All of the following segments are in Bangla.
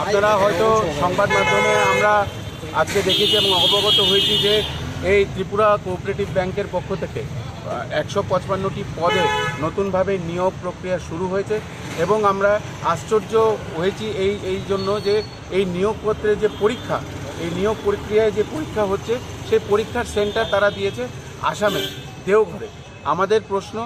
আপনারা হয়তো সংবাদ মাধ্যমে আমরা আজকে দেখেছি এবং অবগত হয়েছি যে এই ত্রিপুরা কোঅপারেটিভ ব্যাংকের পক্ষ থেকে 155টি পদে নতুনভাবে নিয়োগ প্রক্রিয়া শুরু হয়েছে এবং আমরা আশ্চর্য হয়েছি এই জন্য যে এই নিয়োগপত্রের যে পরীক্ষা, এই নিয়োগ প্রক্রিয়ায় যে পরীক্ষা হচ্ছে সেই পরীক্ষার সেন্টার তারা দিয়েছে আসামে দেওঘরে। আমাদের প্রশ্ন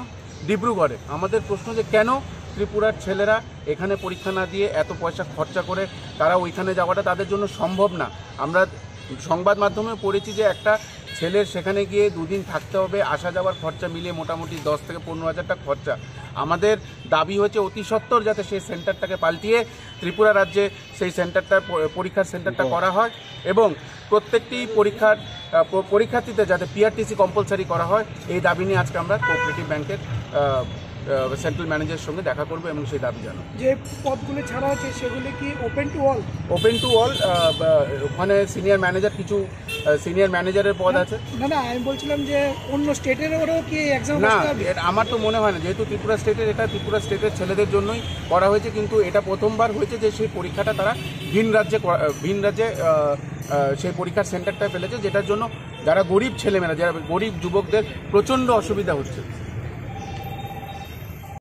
ডিব্রুগড়ে। আমাদের প্রশ্ন যে কেন ত্রিপুরার ছেলেরা এখানে পরীক্ষা না দিয়ে এত পয়সা খরচা করে তারা ওইখানে যাওয়াটা তাদের জন্য সম্ভব না। আমরা সংবাদ মাধ্যমে পড়েছি যে একটা ছেলের সেখানে গিয়ে দুদিন থাকতে হবে, আসা যাওয়ার খরচা মিলিয়ে মোটামুটি 10 থেকে 15,000 টাকা খরচা। আমাদের দাবি হচ্ছে অতি সত্বর যাতে সেই সেন্টারটাকে পাল্টিয়ে ত্রিপুরা রাজ্যে সেই পরীক্ষার সেন্টারটা করা হয় এবং প্রত্যেকটি পরীক্ষার্থীতে যাতে পিআরটিসি কম্পালসারি করা হয়, এই দাবি নিয়ে আজকে আমরা কোঅপারেটিভ ব্যাংকের সেন্ট্রাল ম্যানেজারের সঙ্গে দেখা করবো এবং সেই দাবি জানাবো। যে পদগুলো ছাড়া হচ্ছে সেগুলি কি open to all? Open to all. ওখানে সিনিয়র ম্যানেজার, কিছু সিনিয়র ম্যানেজারের পদ আছে। না, আমি বলছিলাম যে অন্য স্টেটেরও কি এক্সাম? না, আমার তো মনে হয় না, যেহেতু ত্রিপুরা স্টেটের, এটা ত্রিপুরা স্টেটের ছেলেদের জন্যই করা হয়েছে, কিন্তু এটা প্রথমবার হয়েছে যে সেই পরীক্ষাটা তারা ভিন রাজ্যে সেই পরীক্ষার সেন্টারটা ফেলেছে, যেটার জন্য যারা গরিব ছেলেমেয়েরা, যারা গরিব যুবকদের প্রচণ্ড অসুবিধা হচ্ছে।